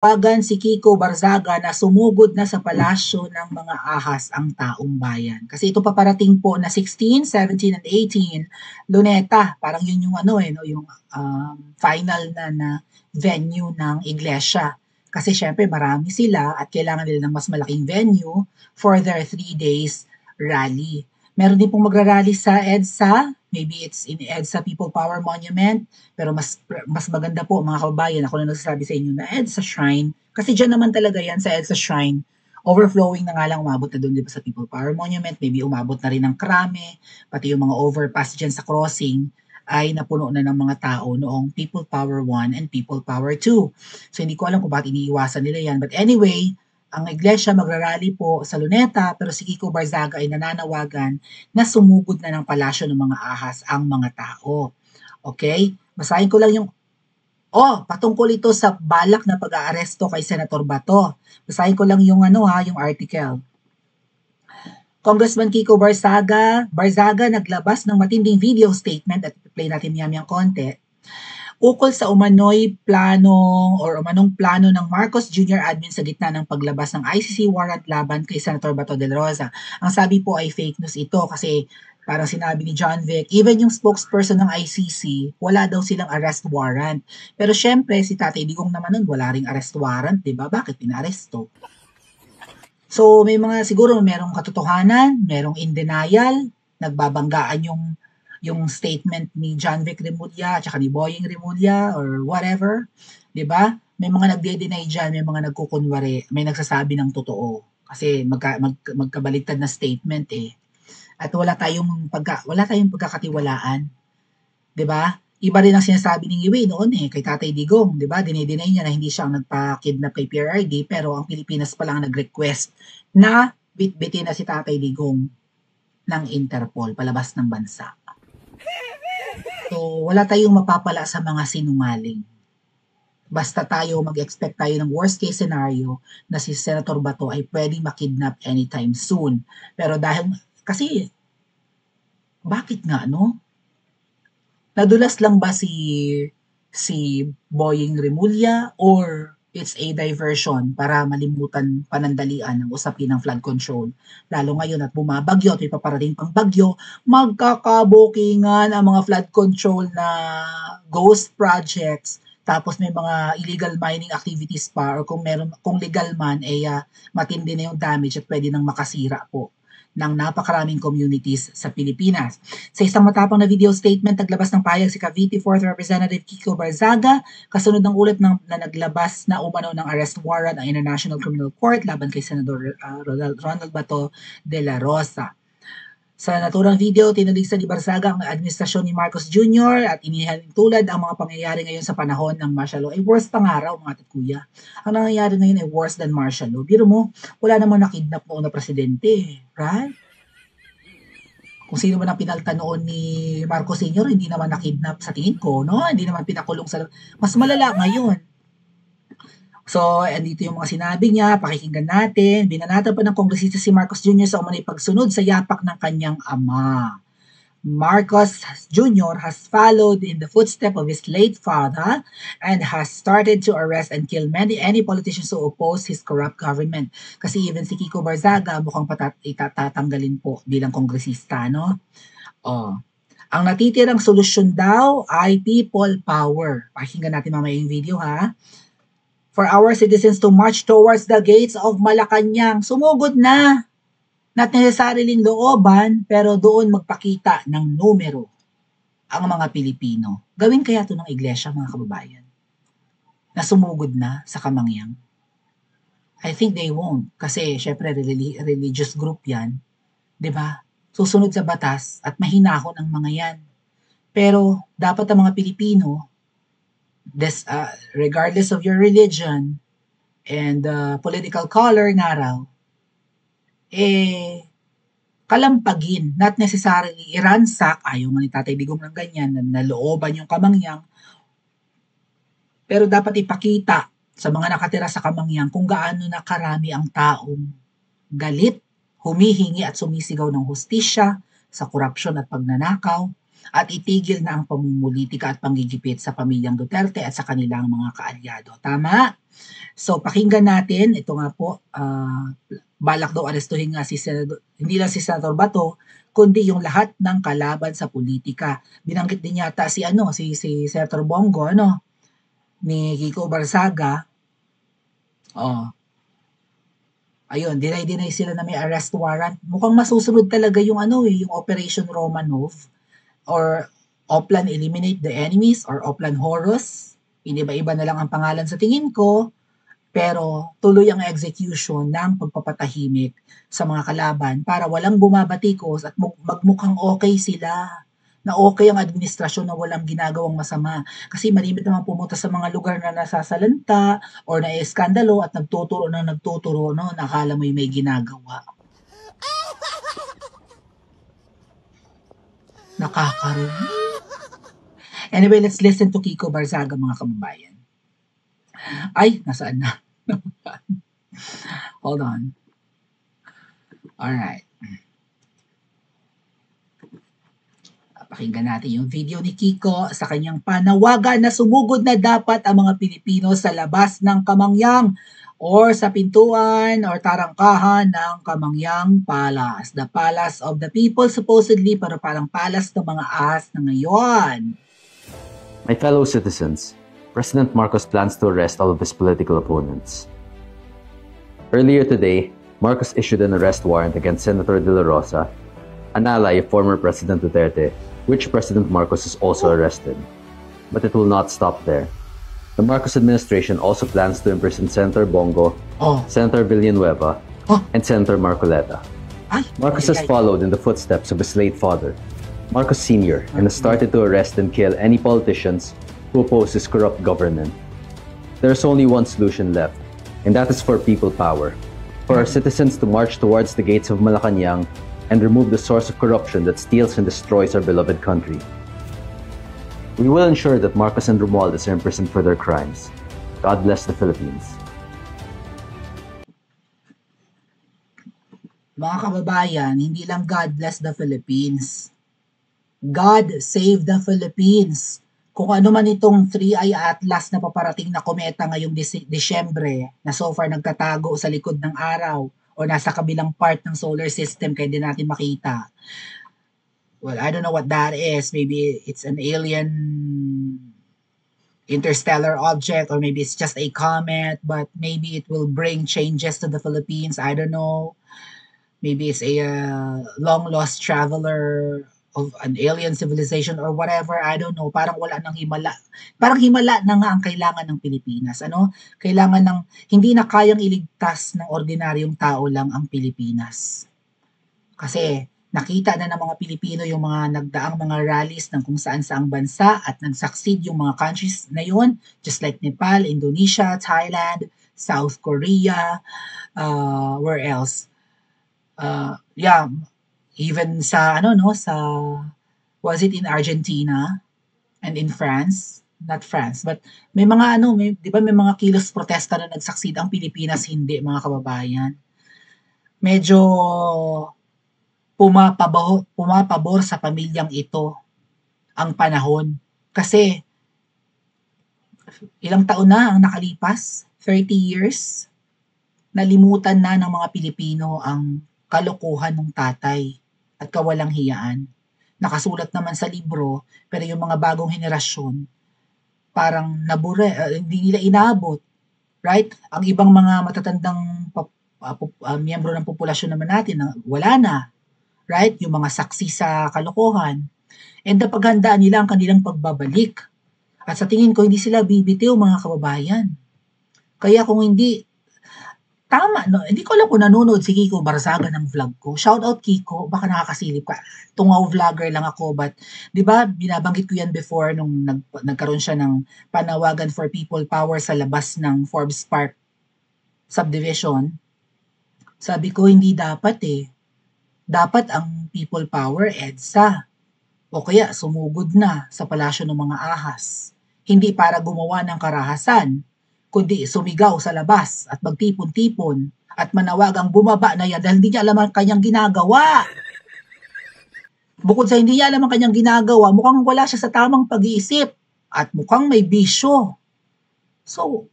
Wagan si Kiko Barzaga na sumugod na sa palasyo ng mga ahas ang taong bayan. Kasi ito paparating po na 16, 17, and 18, Luneta. Parang yun yung yung final na venue ng iglesia. Kasi syempre marami sila at kailangan nila ng mas malaking venue for their 3 days rally. Meron din pong magrarally sa EDSA, maybe it's in EDSA People Power Monument, pero mas maganda po mga kababayan, ako na nagsasabi sa inyo na EDSA Shrine, kasi dyan naman talaga yan sa EDSA Shrine, overflowing na nga lang, umabot na doon, di ba, sa People Power Monument, maybe umabot na rin ng Krame, pati yung mga overpass dyan sa crossing, ay napuno na ng mga tao noong People Power 1 and People Power 2. So hindi ko alam kung bakit iniiwasan nila yan. But anyway, ang iglesia magrarally po sa Luneta, pero si Kiko Barzaga ay nananawagan na sumugod na ng palasyo ng mga ahas ang mga tao. Okay? Basahin ko lang yung patungkol ito sa balak na pag-aaresto kay Senator Bato. Basahin ko lang yung yung article. Congressman Kiko Barzaga naglabas ng matinding video statement at play natin miyang konti. Ukol sa umanong plano ng Marcos Jr. admin sa gitna ng paglabas ng ICC warrant laban kay Senator Bato de la Rosa. Ang sabi po ay fake news ito kasi parang sinabi ni John Vic, even yung spokesperson ng ICC, wala daw silang arrest warrant. Pero syempre, si Tatay Digong naman nun, wala ring arrest warrant, di ba? Bakit pinaresto? So, may mga, siguro merong katotohanan, merong in denial, nagbabanggaan yung statement ni John Vic Remulla at saka ni Boying Remulla or whatever, 'di ba? May mga nagde-deny diyan, may mga nagkukunwari, may nagsasabi ng totoo kasi magkabaliktad na statement eh. At wala tayong pagkakatiwalaan, 'di ba? Iba rin ang sinasabi ni Yue noon kay Tatay Digong, 'di ba? Dinideny niya na hindi siya ang nagpa-kidnap kay PRRD pero ang Pilipinas pa lang nag-request na bitbitin na si Tatay Digong ng Interpol palabas ng bansa. So, wala tayong mapapala sa mga sinungaling. Basta tayo mag-expect tayo ng worst case scenario na si Senator Bato ay pwedeng makidnap anytime soon. Pero kasi, bakit nga, no? Nadulas lang ba si Boying Remulla or it's a diversion para malimutan panandalian ang usapin ng flood control. Lalo ngayon at bumabagyo at may paparating pang bagyo, magkakabukingan ang mga flood control na ghost projects. Tapos may mga illegal mining activities pa or kung legal man matindi na yung damage at pwede nang makasira po ng napakaraming communities sa Pilipinas. Sa isang matapang na video statement, naglabas ng pahayag si Cavite 4th Representative Kiko Barzaga, kasunod ng ulat na naglabas na umano ng arrest warrant ang International Criminal Court laban kay Senador Ronald Bato de la Rosa. Sa naturang video, tinalisan ni Barzaga ang administrasyon ni Marcos Jr. at inihalintulad ang mga pangyayari ngayon sa panahon ng martial law. Worse pa nga raw mga tikuya. Ang nangyayari ngayon ay worse than martial law. Biro mo, wala namang nakidnap noon na presidente. Right? Kung sino man ang pinalta noon ni Marcos Sr., hindi naman nakidnap sa tingin ko, no? Hindi naman pinakulong sa... Mas malala ngayon. So, andito yung mga sinabi niya, pakikinggan natin. Binanatan pa ng kongresista si Marcos Jr. sa umanay pagsunod sa yapak ng kanyang ama. Marcos Jr. has followed in the footsteps of his late father and has started to arrest and kill any politicians who oppose his corrupt government. Kasi even si Kiko Barzaga mukhang itatanggalin po bilang kongresista, no? Ang natitirang solusyon daw ay people power. Pakinggan natin mamaya yung video, ha? For our citizens to march towards the gates of Malacanang. Sumugod na. Not necessarily looban, pero doon magpakita ng numero ang mga Pilipino. Gawin kaya ito ng iglesia, mga kababayan, na sumugod na sa Kamangyang? I think they won't. Kasi, syempre, religious group yan. 'Di ba? Susunod sa batas at mahinahon ang mga yan. Pero, dapat ang mga Pilipino, regardless of your religion and political color nga raw, kalampagin, not necessarily i-ransack, ayaw nga ni Tatay Digong ng ganyan, na looban yung Kamangyang, pero dapat ipakita sa mga nakatira sa Kamangyang kung gaano na karami ang taong galit, humihingi at sumisigaw ng hustisya sa korupsyon at pagnanakaw, at itigil na ang pamumulitika at panggigipit sa pamilyang Duterte at sa kanilang mga kaalyado. Tama? So pakinggan natin, ito nga po, balak daw arestuhin nga si hindi lang si Senator Bato, kundi yung lahat ng kalaban sa politika. Binanggit din yata si Senator Bongo, ni Kiko Barsaga. Ayun, deny sila na may arrest warrant. Mukhang masusunod talaga yung yung Operation Romanov or Oplan Eliminate the Enemies or Oplan Horus. Iniba-iba na lang ang pangalan sa tingin ko, pero tuloy ang execution ng pagpapatahimik sa mga kalaban para walang bumabatikos at magmukhang okay sila, na okay ang administrasyon na walang ginagawang masama. Kasi malimit naman pumunta sa mga lugar na nasasalanta or na-eskandalo at nagtuturo, nakala mo may ginagawa. Nakakaroon. Anyway, let's listen to Kiko Barzaga, mga kababayan. Ay, nasaan na? Hold on. Alright. Pakinggan natin yung video ni Kiko sa kanyang panawagan na sumugod na dapat ang mga Pilipino sa labas ng Kamangyang or sa pintuan or tarangkahan ng Kamangyang Palace. The Palace of the People supposedly, pero parang palace ng mga ahas na ngayon. My fellow citizens, President Marcos plans to arrest all of his political opponents. Earlier today, Marcos issued an arrest warrant against Senator De La Rosa, an ally of former President Duterte, which President Marcos is also arrested. But it will not stop there. The Marcos administration also plans to imprison Senator Bongo, Senator Villanueva, and Senator Marcoleta. Marcos has followed in the footsteps of his late father, Marcos Sr., and has started to arrest and kill any politicians who oppose his corrupt government. There is only one solution left, and that is for people power, for our citizens to march towards the gates of Malacanang and remove the source of corruption that steals and destroys our beloved country. We will ensure that Marcos and Romualdez are imprisoned for their crimes. God bless the Philippines. Mga kababayan, hindi lang God bless the Philippines. God save the Philippines. Kung ano man itong 3i Atlas na paparating na kometa ngayong Disyembre na so far nagtatago sa likod ng araw o nasa kabilang part ng solar system kaya hindi natin makita. Well, I don't know what that is. Maybe it's an alien interstellar object, or maybe it's just a comet, but maybe it will bring changes to the Philippines. I don't know. Maybe it's a long-lost traveler of an alien civilization or whatever. I don't know. Parang wala nang himala. Parang himala na nga ang kailangan ng Pilipinas. Kailangan ng, hindi na kayang iligtas ng ordinaryong tao lang ang Pilipinas. Kasi nakita na ng mga Pilipino yung mga nagdaang mga rallies ng kung saan-saang bansa at nag-succeed yung mga countries na yun, just like Nepal, Indonesia, Thailand, South Korea, where else? Even sa was it in Argentina and in France? Not France, but may mga di ba may mga kilos protesta na nagsucceed, ang Pilipinas hindi, mga kababayan. Medyo pumapabor sa pamilyang ito ang panahon. Kasi ilang taon na ang nakalipas, 30 years, nalimutan na ng mga Pilipino ang kalokohan ng tatay at kawalang hiyaan. Nakasulat naman sa libro, pero yung mga bagong henerasyon, parang hindi nila inabot. Right? Ang ibang mga matatandang miyembro ng populasyon naman natin, wala na. Right? Yung mga saksi sa kalokohan. And napaghandaan nila ang kanilang pagbabalik. At sa tingin ko, hindi sila bibitiw, mga kababayan. Kaya kung hindi, tama, hindi ko alam kung nanonood si Kiko Barzaga ng vlog ko. Shout out Kiko, baka nakakasilip ka. Tungaw vlogger lang ako, but 'di ba binabanggit ko yan before nung nagkaroon siya ng panawagan for people power sa labas ng Forbes Park subdivision. Sabi ko hindi dapat Dapat ang people power EDSA. O kaya sumugod na sa palasyo ng mga ahas. Hindi para gumawa ng karahasan, kundi sumigaw sa labas at magtipon-tipon at manawagang bumaba na yan dahil hindi niya alam ang kanyang ginagawa. Bukod sa hindi niya alam ang kanyang ginagawa, mukhang wala siya sa tamang pag-iisip at mukhang may bisyo. So,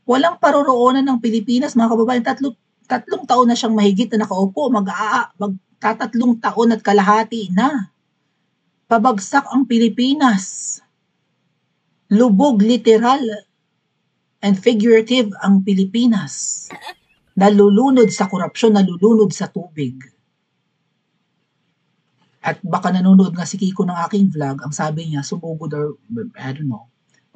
walang paroroonan ng Pilipinas, mga kababayan. Tatlong taon na siyang mahigit na nakaupo, magtatatlong taon at kalahati na. Pabagsak ang Pilipinas. Lubog literal and figurative ang Pilipinas. Nalulunod sa korupsyon, nalulunod sa tubig. At baka nanonood nga si Kiko ng aking vlog, ang sabi niya, sumugod or I don't know.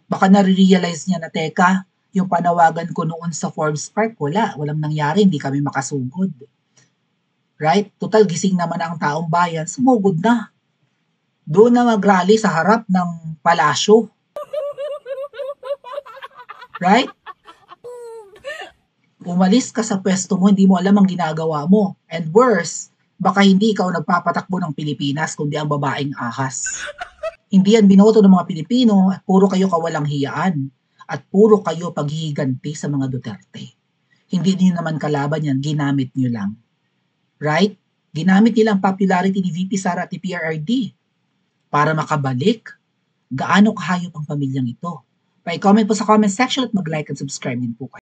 Baka nare-realize niya na, teka, yung panawagan ko noon sa Forbes Park, walang nangyari, hindi kami makasugod. Right? Total gising naman ang taong bayan, sumugod na. Doon na mag-rally sa harap ng palasyo. Right? Umalis ka sa pwesto mo, hindi mo alam ang ginagawa mo. And worse, baka hindi ikaw nagpapatakbo ng Pilipinas, kundi ang babaeng ahas. Hindi yan binoto ng mga Pilipino at puro kayo kawalang hiyaan at puro kayo paghihiganti sa mga Duterte. Hindi niyo naman kalaban yan, ginamit niyo lang. Right? Ginamit nila ang popularity ni VP Sara at ni PRRD para makabalik. Gaano kahayop ang pamilyang ito? Pa-comment po sa comment section at mag-like and subscribe din po kayo.